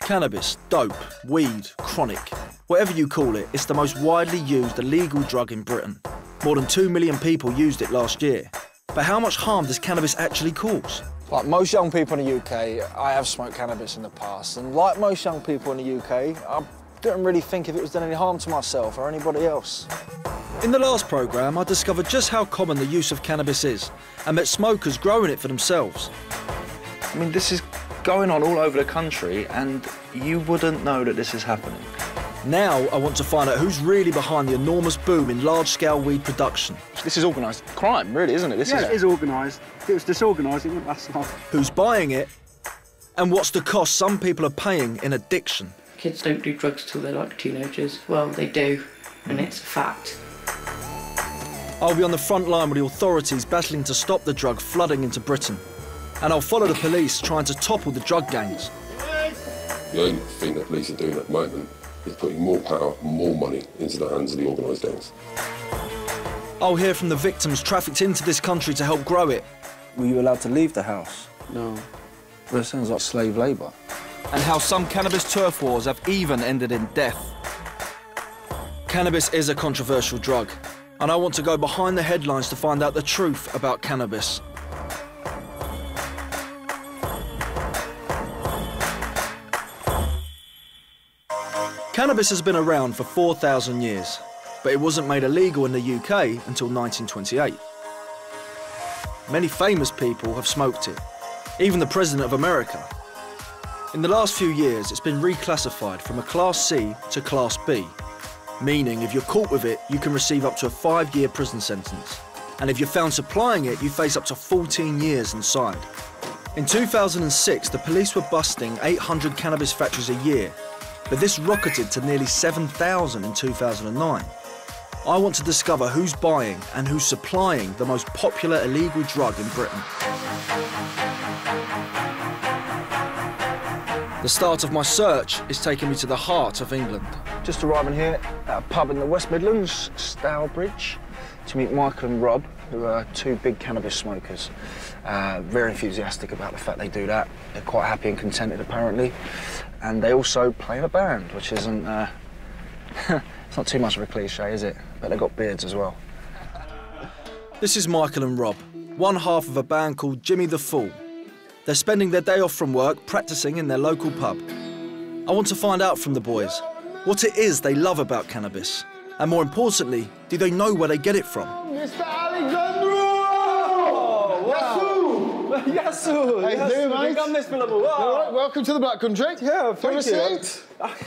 Cannabis, dope, weed, chronic, whatever you call it, it's the most widely used illegal drug in Britain. More than 2 million people used it last year. But how much harm does cannabis actually cause? Like most young people in the UK, I have smoked cannabis in the past, and like most young people in the UK, I didn't really think if it was doing any harm to myself or anybody else. In the last programme, I discovered just how common the use of cannabis is and met smokers growing it for themselves. I mean, this is going on all over the country, and you wouldn't know that this is happening. Now I want to find out who's really behind the enormous boom in large-scale weed production. This is organised crime, really, isn't it? This it is organised. If it was disorganised, it wouldn't last long. Who's buying it, and what's the cost some people are paying in addiction. Kids don't do drugs till they're like teenagers. Well, they do, and it's a fact. I'll be on the front line with the authorities battling to stop the drug flooding into Britain. And I'll follow the police trying to topple the drug gangs. The only thing that police are doing at the moment is putting more power, more money into the hands of the organised gangs. I'll hear from the victims trafficked into this country to help grow it. Were you allowed to leave the house? No. Well, it sounds like slave labour. And how some cannabis turf wars have even ended in death. Cannabis is a controversial drug, and I want to go behind the headlines to find out the truth about cannabis. Cannabis has been around for 4,000 years, but it wasn't made illegal in the UK until 1928. Many famous people have smoked it, even the President of America. In the last few years, it's been reclassified from a Class C to Class B, meaning if you're caught with it, you can receive up to a 5-year prison sentence. And if you're found supplying it, you face up to 14 years inside. In 2006, the police were busting 800 cannabis factories a year, but this rocketed to nearly 7,000 in 2009. I want to discover who's buying and who's supplying the most popular illegal drug in Britain. The start of my search is taking me to the heart of England. Just arriving here at a pub in the West Midlands, Stourbridge, to meet Michael and Rob, who are two big cannabis smokers. Very enthusiastic about the fact they do that. They're quite happy and contented, apparently. And they also play in a band, which isn't... it's not too much of a cliche, is it? But they've got beards as well. This is Michael and Rob, one half of a band called Jimmy the Fool. They're spending their day off from work practising in their local pub. I want to find out from the boys what it is they love about cannabis, and more importantly, do they know where they get it from? Mr. Alexandro! Yasu! How you doing, mate? All right, welcome to the Black Country. Yeah, thank you. Seat?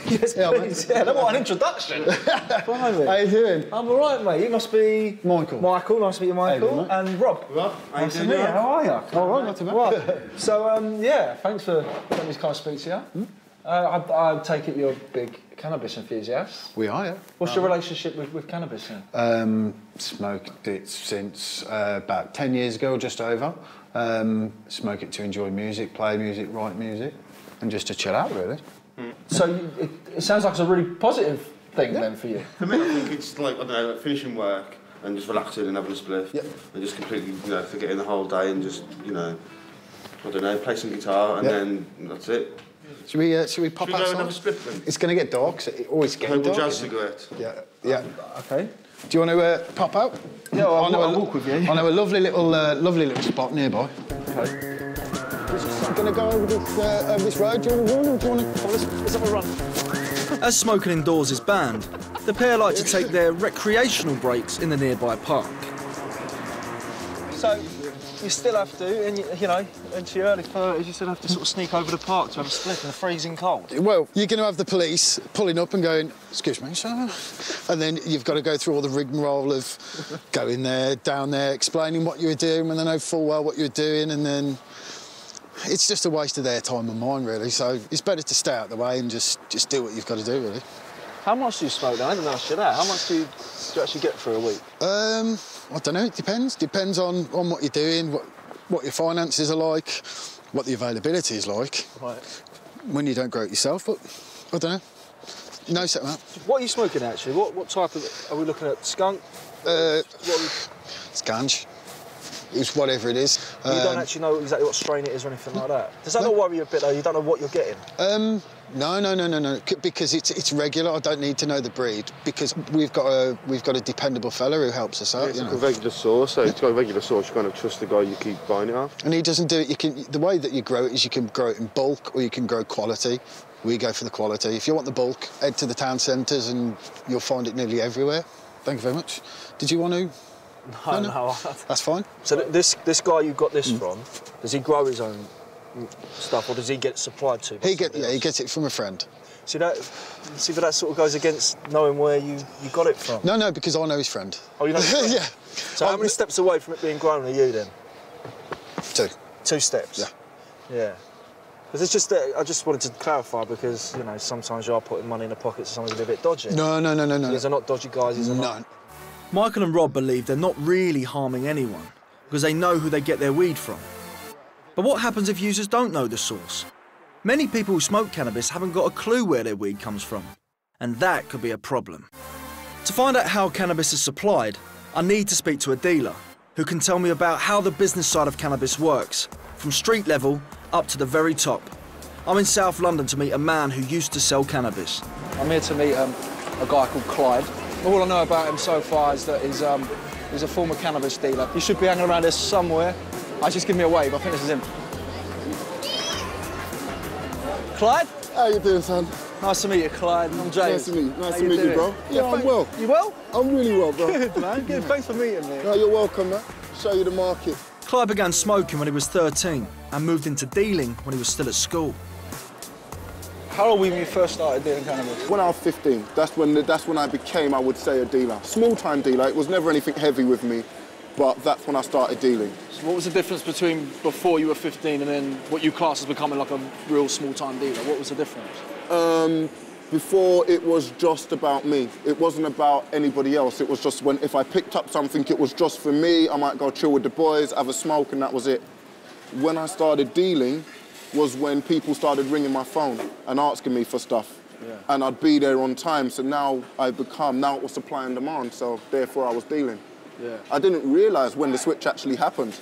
Yes, please. Yeah, what an introduction. Finally. How you doing? I'm all right, mate. You must be... Michael. Michael, nice to meet you, Michael. Hey, and Rob. Rob, nice to meet you. How are you? All right, not too bad. Right. So, yeah, thanks for letting me come and speak to you. I take it you're a big cannabis enthusiast. We are, yeah. What's your relationship with cannabis then? Smoked it since about 10 years ago, just over. Smoke it to enjoy music, play music, write music, and just to chill out, really. So it sounds like it's a really positive thing then for you. For me, I think it's like, I don't know, like finishing work and just relaxing and having a spliff. Yep. And just completely, forgetting the whole day and just, I don't know, play some guitar and then that's it. Should we pop Should we go and have a outside? spliff then? It's going to get dark, so it always gets Purple dark. jazz isn't it? cigarette. Yeah. Okay. Do you want to pop out? Yeah, I'll I walk with you. I know a lovely little spot nearby. Okay. I'm going to go over this road. Do you want to run or do you want to... Let's have a run. As smoking indoors is banned, the pair like to take their recreational breaks in the nearby park. So, you still have to, into your early 30s, you still have to sort of sneak over the park to have a split in the freezing cold. Well, you're going to have the police pulling up and going, excuse me, sir. And then you've got to go through all the rigmarole of going there, down there, explaining what you were doing when they know full well what you were doing, and then it's just a waste of their time and mine, really. So it's better to stay out of the way and just do what you've got to do, really. How much do you smoke then? I didn't ask you that. How much do you actually get for a week? I don't know, it depends. Depends on what you're doing, what your finances are like, what the availability is like. Right. When you don't grow it yourself, but I don't know. No set amount. What are you smoking, actually? What type of... Are we looking at skunk? It's ganj. It's whatever it is. You don't actually know exactly what strain it is or anything like that? Does that not worry you a bit, though? You don't know what you're getting? No. Because it's regular. I don't need to know the breed because we've got a dependable fella who helps us out. It's like a regular source, so it's got a regular source. You kind of trust the guy you keep buying it off. And he doesn't do it. The way that you grow it is you can grow it in bulk or you can grow quality. We go for the quality. If you want the bulk, head to the town centres and you'll find it nearly everywhere. Thank you very much. Did you want to? No. That's fine. So this guy you got this from, does he grow his own stuff or does he get supplied to? He gets it from a friend. See, but that sort of goes against knowing where you got it from. No, because I know his friend. Oh, you know his friend? Yeah. So how many steps away from it being grown are you then? 2. 2 steps? Yeah. Yeah. Because it's just that I just wanted to clarify because, you know, sometimes you are putting money in the pockets of someone who's a bit dodgy. No. These are not dodgy guys, these are not. Michael and Rob believe they're not really harming anyone because they know who they get their weed from. But what happens if users don't know the source? Many people who smoke cannabis haven't got a clue where their weed comes from, and that could be a problem. To find out how cannabis is supplied, I need to speak to a dealer who can tell me about how the business side of cannabis works, from street level up to the very top. I'm in South London to meet a man who used to sell cannabis. I'm here to meet a guy called Clyde. All I know about him so far is that he's a former cannabis dealer. He should be hanging around here somewhere. Just give me a wave, I think this is him. Clyde? How you doing, son? Nice to meet you, Clyde. I'm James. Nice to meet you. Nice to meet you, bro. Yeah, I'm well. You well? I'm really well, bro. Good, man. Good. Thanks for meeting me. No, you're welcome, man. Show you the market. Clyde began smoking when he was 13 and moved into dealing when he was still at school. How old were you when you first started dealing cannabis? When I was 15, that's when I became, I would say, a dealer. Small-time dealer. It was never anything heavy with me, but that's when I started dealing. So what was the difference between before you were 15 and then what you class as becoming like a real small-time dealer? What was the difference? Before, it was just about me. It wasn't about anybody else. It was just if I picked up something, it was just for me. I might go chill with the boys, have a smoke, and that was it. When I started dealing was when people started ringing my phone and asking me for stuff. Yeah. And I'd be there on time. So now it was supply and demand, so therefore I was dealing. Yeah. I didn't realise when the switch actually happened.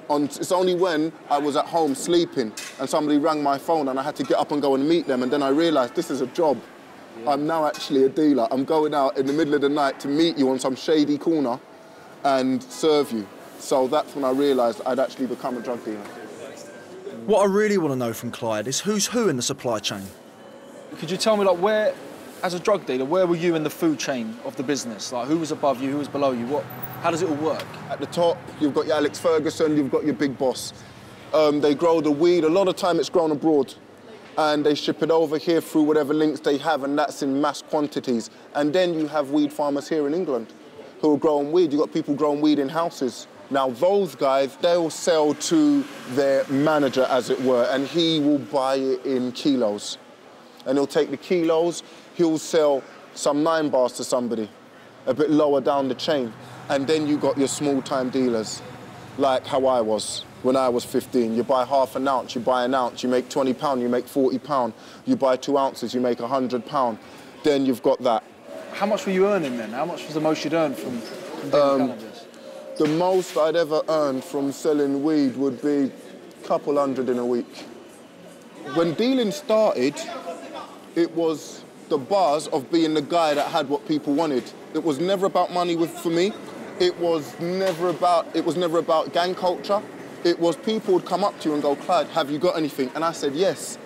It's only when I was at home sleeping and somebody rang my phone and I had to get up and go and meet them, and then I realised this is a job. Yeah. I'm now actually a dealer. I'm going out in the middle of the night to meet you on some shady corner and serve you. So that's when I realised I'd actually become a drug dealer. What I really want to know from Clyde is who's who in the supply chain. Could you tell me, like, where, as a drug dealer, where were you in the food chain of the business? Like, who was above you, who was below you? How does it all work? At the top, you've got your Alex Ferguson, you've got your big boss. They grow the weed. A lot of time it's grown abroad. And they ship it over here through whatever links they have, and that's in mass quantities. And then you have weed farmers here in England who are growing weed. You've got people growing weed in houses. Now, those guys, they'll sell to their manager, as it were, and he will buy it in kilos. And he'll take the kilos, he'll sell some 9 bars to somebody, a bit lower down the chain. And then you got your small-time dealers, like how I was when I was 15. You buy half an ounce, you buy an ounce, you make £20, you make £40. You buy 2 ounces, you make £100. Then you've got that. How much were you earning then? How much was the most you'd earn from dealing cannabis? The most I'd ever earned from selling weed would be a couple hundred in a week. When dealing started, it was the buzz of being the guy that had what people wanted. It was never about money for me. It was never about gang culture. It was people would come up to you and go, Clyde, have you got anything? And I said, yes.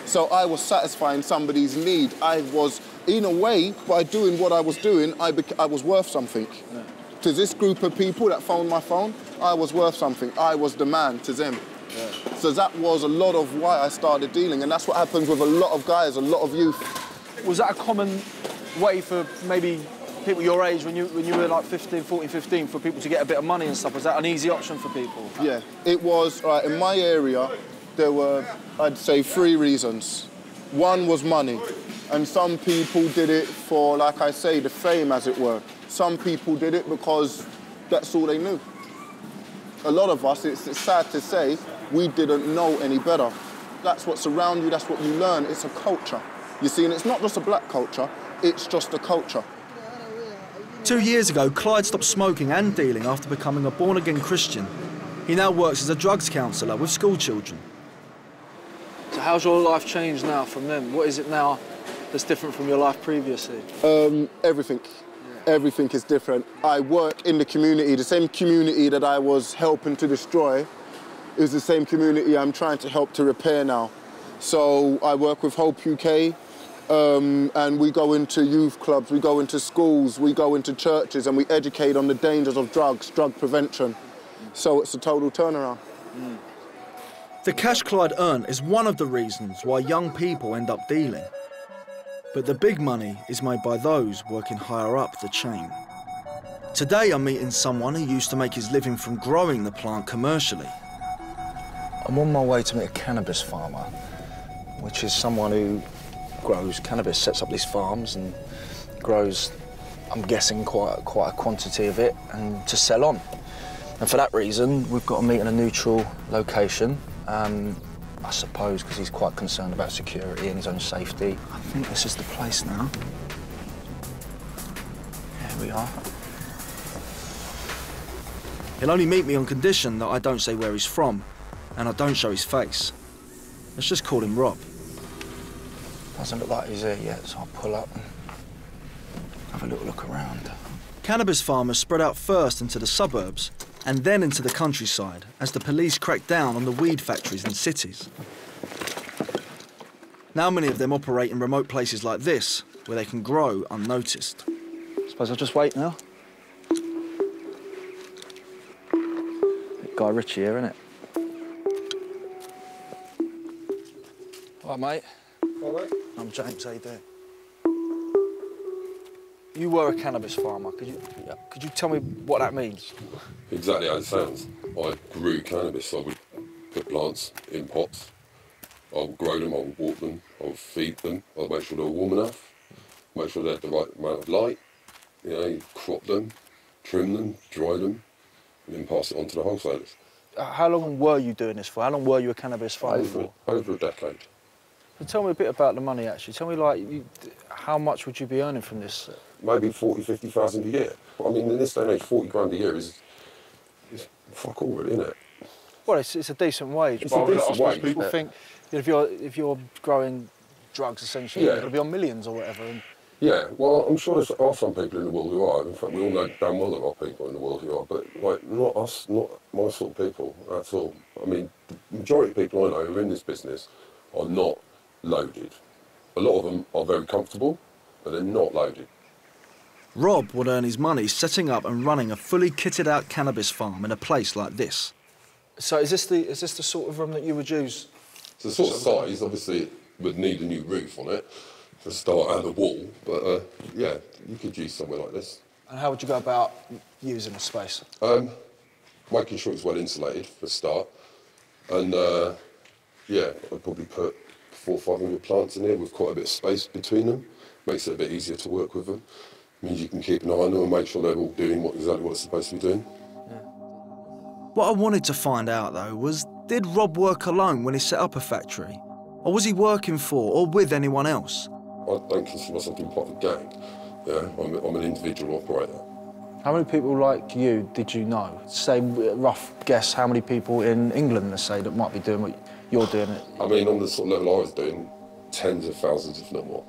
So I was satisfying somebody's need. I was, in a way, by doing what I was doing, I was worth something. Yeah. To this group of people that phoned my phone, I was worth something. I was the man to them. Yeah. So that was a lot of why I started dealing, and that's what happens with a lot of guys, a lot of youth. Was that a common way for maybe people your age, when you were like 15, 14, 15, for people to get a bit of money and stuff? Was that an easy option for people? Yeah, it was. In my area, there were, I'd say, 3 reasons. One was money, and some people did it for, like I say, the fame, as it were. Some people did it because that's all they knew. A lot of us, it's sad to say, we didn't know any better. That's what's around you, that's what you learn. It's a culture. You see, and it's not just a black culture, it's just a culture. 2 years ago, Clyde stopped smoking and dealing after becoming a born-again Christian. He now works as a drugs counsellor with school children. So how's your life changed now from then? What is it now that's different from your life previously? Everything. Yeah. Everything is different. I work in the community, the same community that I was helping to destroy is the same community I'm trying to help to repair now. So I work with Hope UK, and we go into youth clubs, we go into schools, we go into churches, and we educate on the dangers of drugs, drug prevention. So it's a total turnaround. Mm. The cash Clyde earned is one of the reasons why young people end up dealing. But the big money is made by those working higher up the chain. Today I'm meeting someone who used to make his living from growing the plant commercially. I'm on my way to meet a cannabis farmer, which is someone who grows cannabis, sets up these farms and grows, I'm guessing, quite a quantity of it and to sell on. And for that reason, we've got to meet in a neutral location. I suppose because he's quite concerned about security and his own safety. I think this is the place now. Here we are. He'll only meet me on condition that I don't say where he's from and I don't show his face. Let's just call him Rob. Doesn't look like he's here yet, so I'll pull up and have a little look around. Cannabis farmers spread out first into the suburbs and then into the countryside as the police crack down on the weed factories in cities. Now many of them operate in remote places like this, where they can grow unnoticed. Suppose I'll just wait now. Guy Ritchie here, innit? All right, mate. All right. I'm James, how you doing? You were a cannabis farmer. Could you tell me what that means? Exactly how it sounds. I grew cannabis. I would put plants in pots. I would grow them, I would water them, I would feed them. I would make sure they were warm enough, make sure they had the right amount of light. You know, you crop them, trim them, dry them, and then pass it on to the wholesalers. How long were you doing this for? How long were you a cannabis farmer for? Over a decade. So tell me a bit about the money, actually. Tell me, like, how much would you be earning from this? Maybe 40, 50,000 a year. I mean, in this day and age, 40 grand a year is fuck all, really, isn't it? Well, it's a decent wage. It's a decent wage. People think that if you're growing drugs, essentially, you're going to be on millions or whatever. And... Yeah, well, I'm sure there are some people in the world who are. In fact, we all know damn well there are people in the world who are, but like not us, not my sort of people at all. I mean, the majority of people I know who are in this business are not loaded. A lot of them are very comfortable, but they're not loaded. Rob would earn his money setting up and running a fully kitted out cannabis farm in a place like this. So is this the sort of room that you would use? It's the sort of size, obviously it would need a new roof on it to start out the wall, but yeah, you could use somewhere like this. And how would you go about using the space? Making sure it's well insulated for a start, and yeah, I'd probably put 400 or 500 plants in here with quite a bit of space between them. Makes it a bit easier to work with them. Means you can keep an eye on them and make sure they're all doing exactly what they're supposed to be doing. Yeah. What I wanted to find out, though, was did Rob work alone when he set up a factory? Or was he working for or with anyone else? I don't consider myself being part of a gang. Yeah, I'm an individual operator. How many people like you did you know? Say, rough guess, how many people in England, let's say, that might be doing what you're doing? I mean, on the sort of level I was doing, tens of thousands, if not more.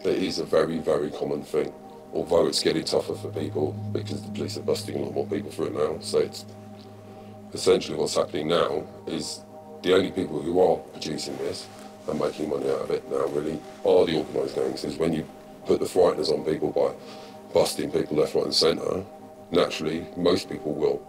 It is a very, very common thing, although it's getting tougher for people because the police are busting a lot more people through it now. So it's essentially what's happening now is the only people who are producing this and making money out of it now really are the organised gangs. Is when you put the frighteners on people by busting people left, right and centre, naturally most people will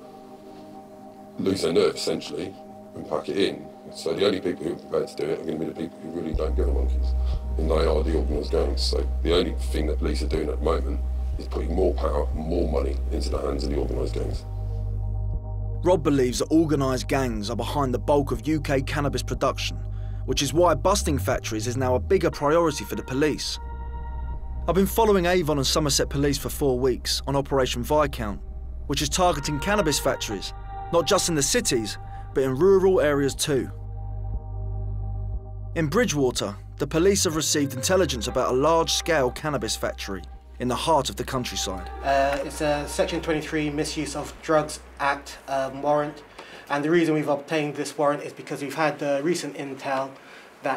lose their nerve essentially and pack it in. So the only people who are prepared to do it are going to be the people who really don't give a monkeys. And they are the organised gangs. So the only thing that police are doing at the moment is putting more power, more money into the hands of the organised gangs. Rob believes that organised gangs are behind the bulk of UK cannabis production, which is why busting factories is now a bigger priority for the police. I've been following Avon and Somerset Police for 4 weeks on Operation Viscount, which is targeting cannabis factories, not just in the cities, but in rural areas too. In Bridgewater, the police have received intelligence about a large-scale cannabis factory. in the heart of the countryside. It's a Section 23 Misuse of Drugs Act warrant, and the reason we've obtained this warrant is because we've had recent intel